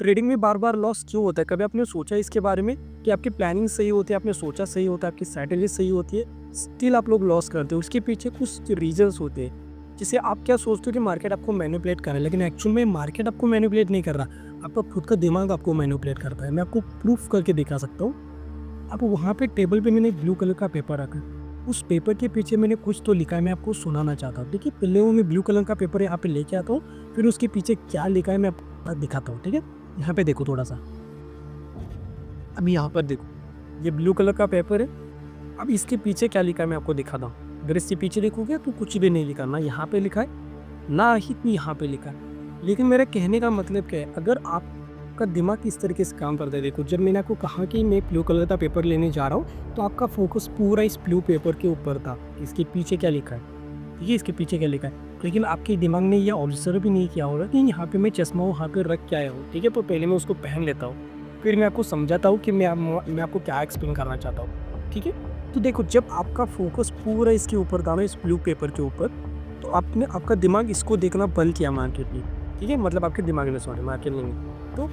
Trading में बार बार loss क्यों होता है? कभी आपने सोचा इसके बारे में कि आपकी प्लानिंग सही होती है, आपने सोचा सही होता है, आपकी स्ट्रैटेजी सही होती है, स्टिल आप लोग लॉस करते हो? उसके पीछे कुछ रीजंस होते हैं। जैसे आप क्या सोचते हो कि मार्केट आपको मैनिपुलेट कर रहा है, लेकिन एक्चुअल में मार्केट आपको मैनिपुलेट नहीं कर रहा, आपका खुद का दिमाग आपको मैनिपुलेट करता है। मैं आपको प्रूफ करके दिखा सकता हूँ। अब वहाँ पे टेबल पे मैंने ब्लू कलर का पेपर रखा है। उस पेपर के पीछे मैंने कुछ तो लिखा है, मैं आपको सुनाना चाहता हूँ। देखिए, पहले वो मैं ब्लू कलर का पेपर यहाँ पे लेके आता हूँ, फिर उसके पीछे क्या लिखा है मैं आपको दिखाता हूँ। ठीक है, यहाँ पे देखो थोड़ा सा। अभी यहाँ पर देखो, ये ब्लू कलर का पेपर है। अब इसके पीछे क्या लिखा है मैं आपको दिखाता हूँ। अगर इसके पीछे देखोगे तो कुछ भी नहीं लिखा, ना यहाँ पे लिखा है ना ही यहाँ पे लिखा है। लेकिन मेरा कहने का मतलब क्या है, अगर आपका दिमाग इस तरीके से काम करता है, देखो जब मैंने आपको कहा कि मैं ब्लू कलर का पेपर लेने जा रहा हूँ, तो आपका फोकस पूरा इस ब्लू पेपर के ऊपर था, इसके पीछे क्या लिखा है, ठीक है, इसके पीछे क्या लिखा है। लेकिन आपके दिमाग ने यह ऑब्जर्व भी नहीं किया होगा कि यहाँ पे मैं चश्मा वहाँ पे रख के आया हूँ। ठीक है, तो पहले मैं उसको पहन लेता हूँ, फिर मैं आपको समझाता हूँ कि मैं आपको क्या एक्सप्लेन करना चाहता हूँ। ठीक है, तो देखो जब आपका फोकस पूरा इसके ऊपर था ना, इस ब्लू पेपर के ऊपर, तो आपका दिमाग इसको देखना बंद किया मार्केट में। ठीक है, मतलब आपके दिमाग ने, सॉरी मार्केट ने। तो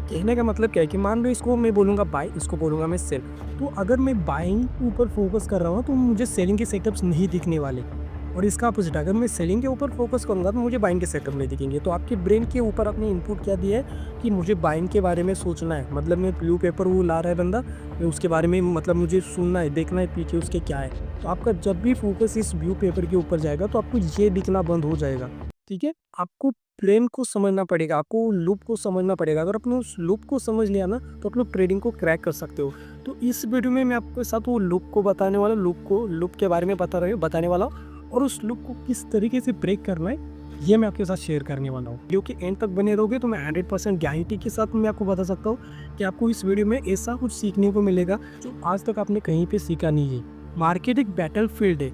कहने का मतलब क्या है कि मान लो इसको मैं बोलूँगा बाय, इसको बोलूँगा मैं सेल। तो अगर मैं बाइंग के ऊपर फोकस कर रहा हूँ तो मुझे सेलिंग के सेटअप्स नहीं दिखने वाले, और इसका अपोजिट, अगर मैं सेलिंग के ऊपर फोकस करूँगा तो मुझे बाइंग के सेटअप नहीं दिखेंगे। तो आपके ब्रेन के ऊपर आपने इनपुट क्या दिया है कि मुझे बाइंग के बारे में सोचना है, मतलब मैं ब्लू पेपर वो ला रहा है बंदा, मैं उसके बारे में मतलब मुझे सुनना है, देखना है पीछे उसके क्या है। तो आपका जब भी फोकस इस ब्लू पेपर के ऊपर जाएगा तो आपको ये दिखना बंद हो जाएगा। ठीक है, आपको प्लेन को समझना पड़ेगा, आपको लूप को समझना पड़ेगा। अगर आपने उस लूप को समझ लिया ना तो आप लोग ट्रेडिंग को क्रैक कर सकते हो। तो इस वीडियो में मैं आपके साथ वो लूप को बताने वाला, लूप के बारे में बताने वाला हूँ, और उस लूप को किस तरीके से ब्रेक करना है ये मैं आपके साथ शेयर करने वाला हूँ। वीडियो के एंड तक बने रहोगे तो मैं 100% गारंटी के साथ मैं आपको बता सकता हूँ कि आपको इस वीडियो में ऐसा कुछ सीखने को मिलेगा जो आज तक आपने कहीं पे सीखा नहीं है। मार्केट एक बैटल फील्ड है,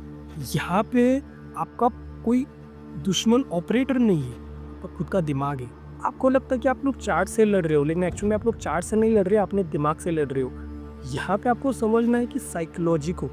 यहाँ पे आपका कोई दुश्मन ऑपरेटर नहीं है, आपका खुद का दिमाग है। आपको लगता है कि आप लोग चार्ट से लड़ रहे हो, लेकिन एक्चुअली में आप लोग चार्ट से नहीं लड़ रहे, अपने दिमाग से लड़ रहे हो। यहाँ पे आपको समझना है कि साइकोलॉजी को,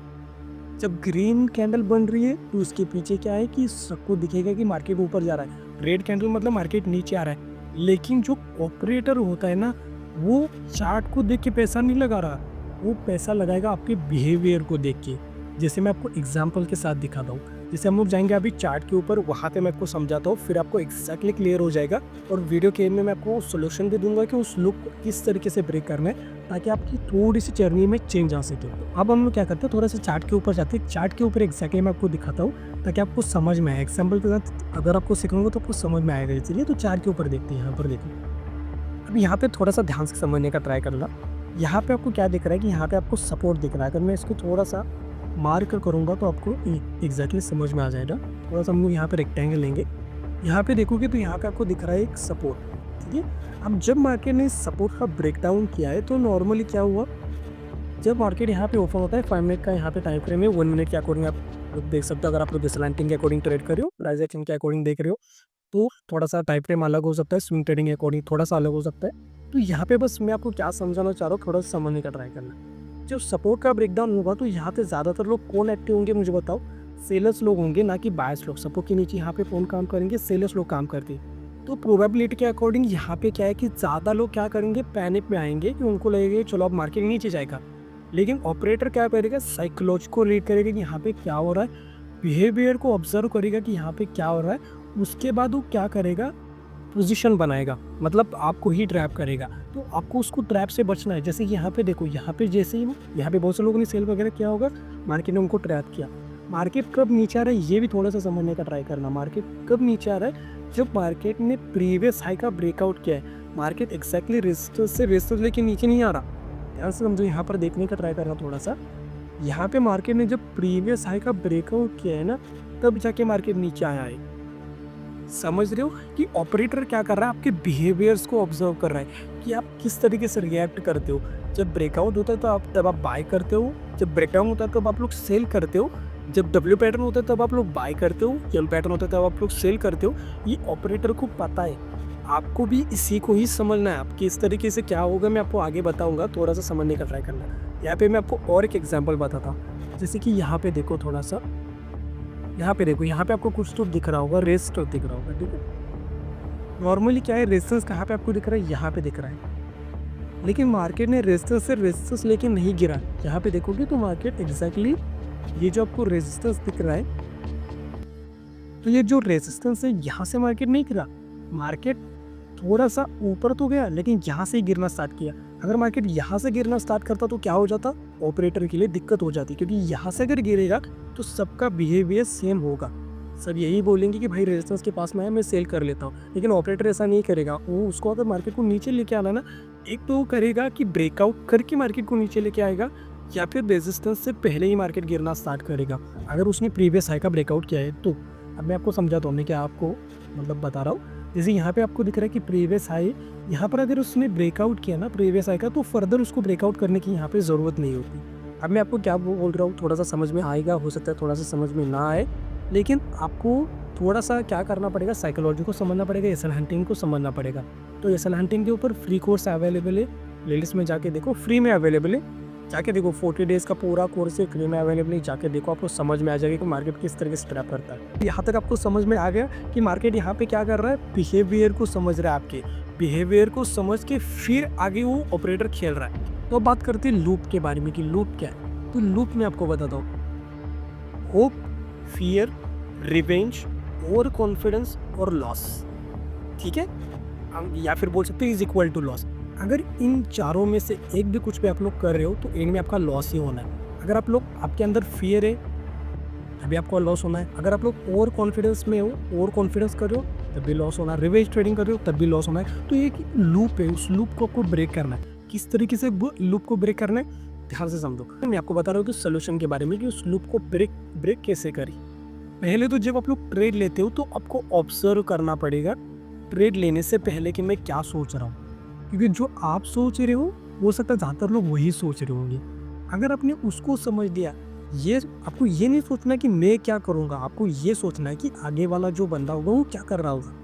जब ग्रीन कैंडल बन रही है तो उसके पीछे क्या है कि सबको दिखेगा कि मार्केट ऊपर जा रहा है, रेड कैंडल मतलब मार्केट नीचे आ रहा है। लेकिन जो ऑपरेटर होता है ना, वो चार्ट को देख के पैसा नहीं लगा रहा, वो पैसा लगाएगा आपके बिहेवियर को देख के। जैसे मैं आपको एग्जांपल के साथ दिखाता हूँ। जैसे हम लोग जाएंगे अभी चार्ट के ऊपर, वहाँ पे मैं आपको समझाता हूँ, फिर आपको एग्जैक्टली क्लियर हो जाएगा। और वीडियो के एंड में मैं आपको सोल्यूशन भी दूंगा कि उस लुक को किस तरीके से ब्रेक करना है, ताकि आपकी थोड़ी सी जर्नी में चेंज आ सके। तो अब हम लोग क्या करते हैं, थोड़ा सा चार्ट के ऊपर जाते हैं। चार्ट के ऊपर एग्जैक्टली मैं आपको दिखाता हूँ ताकि आपको समझ में आए। एग्जाम्पल के साथ अगर आपको सिखाऊंगा तो आपको समझ में आएगा। चलिए तो चार्ट के ऊपर देखते हैं। यहाँ पर देखो, अब यहाँ पे थोड़ा सा ध्यान से समझने का ट्राई करना। यहाँ पे आपको क्या दिख रहा है कि यहाँ पे आपको सपोर्ट दिख रहा है। अगर मैं इसको थोड़ा सा मार्क करूँगा तो आपको एग्जैक्टली समझ में आ जाएगा। थोड़ा सा हम लोग यहाँ पे रेक्टेंगल लेंगे, यहाँ पे देखोगे तो यहाँ पे आपको दिख रहा है एक सपोर्ट। ठीक है, अब जब मार्केट ने सपोर्ट का ब्रेकडाउन किया है तो नॉर्मली क्या हुआ, जब मार्केट यहाँ पे ओपन होता है 5 मिनट का यहाँ पे टाइम फ्रेम है, 1 मिनट के अकॉर्डिंग आप लोग देख सकते हो। अगर आप लोग स्लैंटिंग के अकॉर्डिंग ट्रेड कर रहे हो, प्राइस एक्शन के अकॉर्डिंग देख रहे हो, तो थोड़ा सा टाइम फ्रेम अलग हो सकता है, स्विंग ट्रेडिंग के अकॉर्डिंग थोड़ा सा अलग हो सकता है। तो यहाँ पे बस मैं आपको क्या समझाना चाह रहा हूँ, थोड़ा सा समझने का ट्राई करना। जब सपोर्ट का ब्रेकडाउन होगा तो यहाँ पे ज़्यादातर लोग कौन एक्टिव होंगे मुझे बताओ? सेलर्स लोग होंगे, ना कि बायर्स लोग। सपोर्ट के नीचे यहाँ पे कौन काम करेंगे? सेलर्स लोग काम करते हैं। तो प्रोबेबिलिटी के अकॉर्डिंग यहाँ पे क्या है कि ज़्यादा लोग क्या करेंगे, पैनिक में आएंगे कि उनको लगेगा चलो अब मार्केट नीचे जाएगा। लेकिन ऑपरेटर क्या करेगा, साइकोलॉजी को रीड करेगा कि यहाँ पे क्या हो रहा है, बिहेवियर को ऑब्जर्व करेगा कि यहाँ पे क्या हो रहा है। उसके बाद वो क्या करेगा, पोजीशन बनाएगा, मतलब आपको ही ट्रैप करेगा। तो आपको उसको ट्रैप से बचना है। जैसे कि यहाँ पे देखो, यहाँ पे जैसे ही यहाँ पे बहुत से लोगों ने सेल वगैरह किया होगा, मार्केट ने उनको ट्रैप किया। मार्केट कब नीचे आ रहा है ये भी थोड़ा सा समझने का ट्राई करना। मार्केट कब नीचे आ रहा है, जब मार्केट ने प्रीवियस हाई का ब्रेकआउट किया है। मार्केट एक्जैक्टली रेजिस्टेंस लेके नीचे नहीं आ रहा, ध्यान से समझो, यहाँ पर देखने का ट्राई करना थोड़ा सा। यहाँ पे मार्केट ने जब प्रीवियस हाई का ब्रेकआउट किया है ना, तब जाके मार्केट नीचे आया है। समझ रहे हो कि ऑपरेटर क्या कर रहा है, आपके बिहेवियर्स को ऑब्जर्व कर रहा है कि आप किस तरीके से रिएक्ट करते हो। जब ब्रेकआउट होता है तो तब आप बाय करते हो, जब ब्रेकडाउन होता है तब आप लोग सेल करते हो, जब डब्ल्यू पैटर्न होता है तब आप लोग बाय करते हो, एल पैटर्न होता है तब आप लोग सेल करते हो। ये ऑपरेटर को पता है, आपको भी इसी को ही समझना है। आपके इस तरीके से क्या होगा मैं आपको आगे बताऊंगा, थोड़ा सा समझने का ट्राई करना। यहाँ पे मैं आपको और एक एग्जांपल बताता हूँ। जैसे कि यहाँ पे देखो, थोड़ा सा यहाँ पे देखो, यहाँ पे आपको कुछ तो दिख रहा होगा, रेस्ट दिख रहा होगा। ठीक है, नॉर्मली क्या है, रेजिस्टेंस कहाँ पे आपको दिख रहा है, यहाँ पे दिख रहा है, लेकिन मार्केट ने रेजिस्टेंस से रेजिस्टेंस लेके नहीं गिरा। यहाँ पे देखोगे तो मार्केट एग्जैक्टली ये जो आपको रेजिस्टेंस दिख रहा है, तो ये जो रेजिस्टेंस है यहाँ से मार्केट नहीं गिरा। मार्केट थोड़ा सा ऊपर तो गया लेकिन यहाँ से ही गिरना स्टार्ट किया। अगर मार्केट यहाँ से गिरना स्टार्ट करता तो क्या हो जाता, ऑपरेटर के लिए दिक्कत हो जाती, क्योंकि यहाँ से अगर गिरेगा तो सबका बिहेवियर सेम होगा। सब यही बोलेंगे कि भाई रेजिस्टेंस के पास में है, मैं सेल कर लेता हूँ, लेकिन ऑपरेटर ऐसा नहीं करेगा। वो उसको अगर मार्केट को नीचे लेके आना ना, एक तो वो करेगा कि ब्रेकआउट करके मार्केट को नीचे लेके आएगा, या फिर रेजिस्टेंस से पहले ही मार्केट गिरना स्टार्ट करेगा अगर उसने प्रीवियस हाई का ब्रेकआउट किया है तो। अब मैं आपको समझाता हूँ, मैं क्या आपको मतलब बता रहा हूँ। जैसे यहाँ पे आपको दिख रहा है कि प्रीवियस हाई, यहाँ पर अगर उसने ब्रेकआउट किया ना प्रीवियस हाई का, तो फर्दर उसको ब्रेकआउट करने की यहाँ पे ज़रूरत नहीं होती। अब मैं आपको क्या बोल रहा हूँ, थोड़ा सा समझ में आएगा, हो सकता है थोड़ा सा समझ में ना आए, लेकिन आपको थोड़ा सा क्या करना पड़ेगा, साइकोलॉजी को समझना पड़ेगा, एसल हंटिंग को समझना पड़ेगा। तो एसल हंटिंग के ऊपर फ्री कोर्स अवेलेबल है, प्लेलिस्ट में जाके देखो, फ्री में अवेलेबल है, जाके देखो। 40 डेज़ का पूरा कोर्स है, फ्री में अवेलेबल है, जाके देखो, आपको समझ में आ जाएगा कि मार्केट किस तरीके से ट्रैप करता है। यहाँ तक आपको समझ में आ गया कि मार्केट यहाँ पे क्या कर रहा है, बिहेवियर को समझ रहा है, आपके बिहेवियर को समझ के फिर आगे वो ऑपरेटर खेल रहा है। तो बात करते हैं लूप के बारे में कि लूप क्या है। तो लूप में आपको बताता हूँ, hope, fear, revenge, over confidence और लॉस, ठीक है, या फिर बोल सकते हैं इज इक्वल टू लॉस। अगर इन चारों में से एक भी कुछ भी आप लोग कर रहे हो तो एंड में आपका लॉस ही होना है। अगर आपके अंदर फियर है तभी आपको लॉस होना है। अगर आप लोग ओवर कॉन्फिडेंस में हो, ओवर कॉन्फिडेंस कर रहे हो तब भी लॉस होना है। रिवेंज ट्रेडिंग कर रहे हो तब भी लॉस होना है। तो ये एक लूप है, उस लूप को आपको ब्रेक करना है। किस तरीके से लूप को ब्रेक करना है, ध्यान से समझो। मैं आपको बता रहा हूँ कि सोल्यूशन के बारे में कि उस लूप को ब्रेक कैसे करें। पहले तो जब आप लोग ट्रेड लेते हो तो आपको ऑब्जर्व करना पड़ेगा ट्रेड लेने से पहले कि मैं क्या सोच रहा हूँ, क्योंकि जो आप सोच रहे हो सकता है ज़्यादातर लोग वही सोच रहे होंगे। अगर आपने उसको समझ लिया, ये आपको ये नहीं सोचना कि मैं क्या करूँगा, आपको ये सोचना है कि आगे वाला जो बंदा होगा वो क्या कर रहा होगा,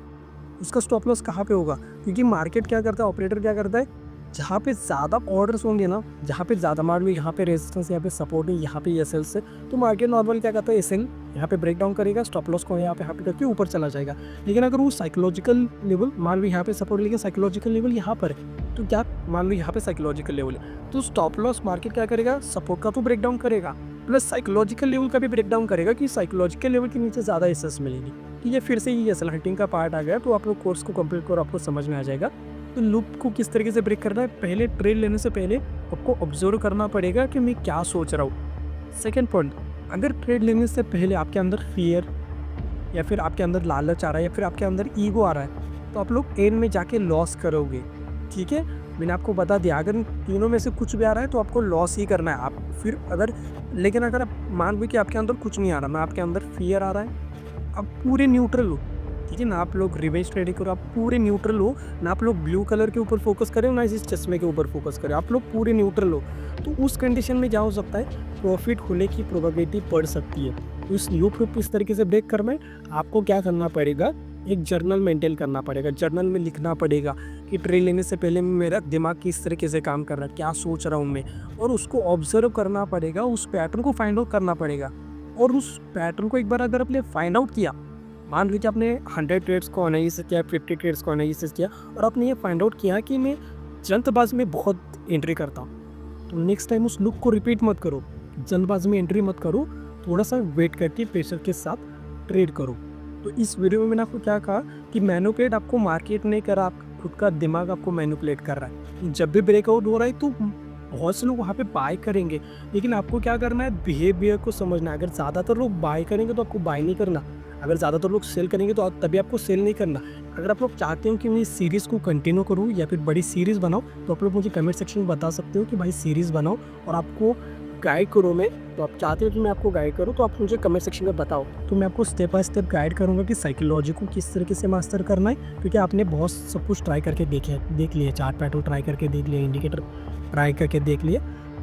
उसका स्टॉप लॉस कहाँ पे होगा। क्योंकि मार्केट क्या करता है, ऑपरेटर क्या करता है, जहाँ पे ज़्यादा ऑर्डर्स होंगे ना, जहाँ पे ज़्यादा मान लो यहाँ पे रेजिस्टेंस, यहाँ पे सपोर्ट है, यहाँ पे एसएल से, तो मार्केट नॉर्मल क्या करता है, एसएल यहाँ पे ब्रेक डाउन करेगा, स्टॉप लॉस को यहाँ पे करके ऊपर चला जाएगा। लेकिन अगर वो साइकोलॉजिकल लेवल, मान लो यहाँ पे सपोर्ट, लेकिन साइकोलॉजिकल लेवल यहाँ पर है, तो क्या मान लो यहाँ पे साइकोलॉजिकल लेवल है, तो स्टॉप लॉस मार्केट क्या करेगा, सपोर्ट का तो ब्रेक डाउन करेगा, प्लस साइकोलॉजिकल लेवल का भी ब्रेक डाउन करेगा कि साइकोलॉजिकल लेवल के नीचे ज़्यादा एसेस मिलेगी। तो ये फिर से ये एसल हंटिंग का पार्ट आ गया। तो आप लोग कोर्स को कंप्लीट करो, आपको समझ में आ जाएगा। तो लूप को किस तरीके से ब्रेक करना है, पहले ट्रेड लेने से पहले आपको ऑब्जर्व करना पड़ेगा कि मैं क्या सोच रहा हूँ। सेकेंड पॉइंट, अगर ट्रेड लेने से पहले आपके अंदर फियर या फिर आपके अंदर लालच आ रहा है या फिर आपके अंदर ईगो आ रहा है, तो आप लोग एंड में जाके लॉस करोगे। ठीक है, मैंने आपको बता दिया, अगर तीनों में से कुछ भी आ रहा है तो आपको लॉस ही करना है। आप फिर लेकिन अगर आप मान लो कि आपके अंदर कुछ नहीं आ रहा, ना आपके अंदर फियर आ रहा है, आप पूरे न्यूट्रल हो, ठीक है ना, आप लोग रिवेंज ट्रेडिंग करो, आप पूरे न्यूट्रल हो ना, आप लोग ब्लू कलर के ऊपर फोकस करें ना इस चश्मे के ऊपर फोकस करें, आप लोग पूरे न्यूट्रल हो, तो उस कंडीशन में क्या हो सकता है, प्रॉफिट होने की प्रोबेबिलिटी बढ़ सकती है। तो इस लूप को इस तरीके से ब्रेक करना है, आपको क्या करना पड़ेगा, एक जर्नल मेंटेन करना पड़ेगा। जर्नल में लिखना पड़ेगा कि ट्रेड लेने से पहले मेरा दिमाग किस तरीके से काम कर रहा है, क्या सोच रहा हूँ मैं, और उसको ऑब्जर्व करना पड़ेगा, उस पैटर्न को फाइंड आउट करना पड़ेगा। और उस पैटर्न को एक बार अगर आपने फाइंड आउट किया, मान लीजिए आपने 100 ट्रेड्स को एनालिसिस किया, 50 ट्रेड्स को एनालिसिस किया, और आपने ये फाइंड आउट किया कि मैं जल्दबाजी में बहुत एंट्री करता हूँ, तो नेक्स्ट टाइम उस लूप को रिपीट मत करो, जल्दबाजी में एंट्री मत करो, थोड़ा सा वेट करके पेशेंस के साथ ट्रेड करो। तो इस वीडियो में मैंने आपको क्या कहा कि मैनिपुलेट आपको मार्केट नहीं करा, आप खुद का दिमाग आपको मैनिपुलेट कर रहा है। जब भी ब्रेकआउट हो रहा है तो बहुत से लोग वहाँ पे बाय करेंगे, लेकिन आपको क्या करना है, बिहेवियर को समझना है। अगर ज़्यादातर लोग बाय करेंगे तो आपको बाय नहीं करना, अगर ज़्यादातर लोग सेल करेंगे तो तभी आपको सेल नहीं करना। अगर आप लोग चाहते हो कि मैं इस सीरीज़ को कंटिन्यू करूँ या फिर बड़ी सीरीज़ बनाऊँ, तो आप लोग मुझे कमेंट सेक्शन में बता सकते हो कि भाई सीरीज़ बनाओ और आपको गाइड करो। मैं तो आप चाहते हो कि मैं आपको गाइड करूँ, तो आप मुझे कमेंट सेक्शन में बताओ, तो मैं आपको स्टेप बाय स्टेप गाइड करूँगा कि साइकोलॉजी को किस तरीके से मास्टर करना है। क्योंकि आपने बहुत सब कुछ ट्राई करके देख लिया, चार्ट पैटर्न ट्राई करके देख लिया, इंडिकेटर ट्राई करके देख लिया,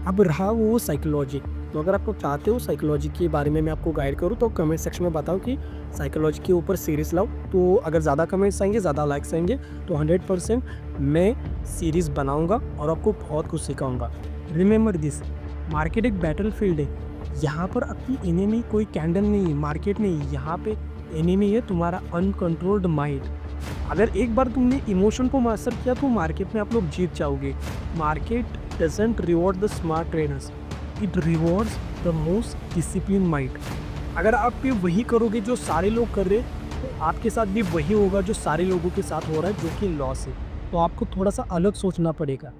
अब रहा वो साइकोलॉजी। तो अगर आप लोग चाहते हो साइकोलॉजी के बारे में मैं आपको गाइड करूँ, तो कमेंट सेक्शन में बताओ कि साइकोलॉजी के ऊपर सीरीज़ लाओ। तो अगर ज़्यादा कमेंट्स आएंगे, ज़्यादा लाइक्स आएंगे, तो 100% मैं सीरीज़ बनाऊँगा और आपको बहुत कुछ सिखाऊँगा। रिमेंबर दिस, मार्केट एक बैटल फील्ड है, यहाँ पर आपकी एनिमी कोई कैंडल नहीं है, मार्केट नहीं, यहाँ पे एनिमी है तुम्हारा अनकंट्रोल्ड माइंड। अगर एक बार तुमने इमोशन को मास्टर किया तो मार्केट में आप लोग जीत जाओगे। Market doesn't reward the smart traders, it rewards the most discipline mind. अगर आप भी वही करोगे जो सारे लोग कर रहे हैं, तो आपके साथ भी वही होगा जो सारे लोगों के साथ हो रहा है, जो कि लॉस है। तो आपको थोड़ा सा अलग सोचना पड़ेगा।